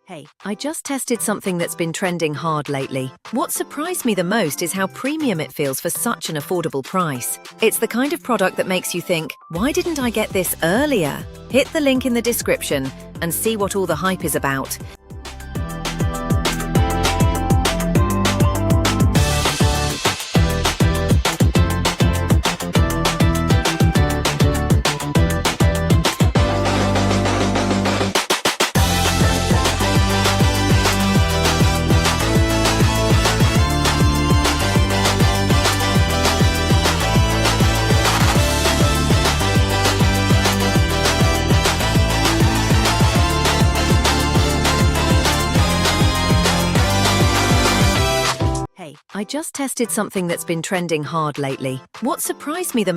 Hey, I just tested something that's been trending hard lately. What surprised me the most is how premium it feels for such an affordable price. It's the kind of product that makes you think, why didn't I get this earlier? Hit the link in the description and see what all the hype is about. Hey, I just tested something that's been trending hard lately. What surprised me the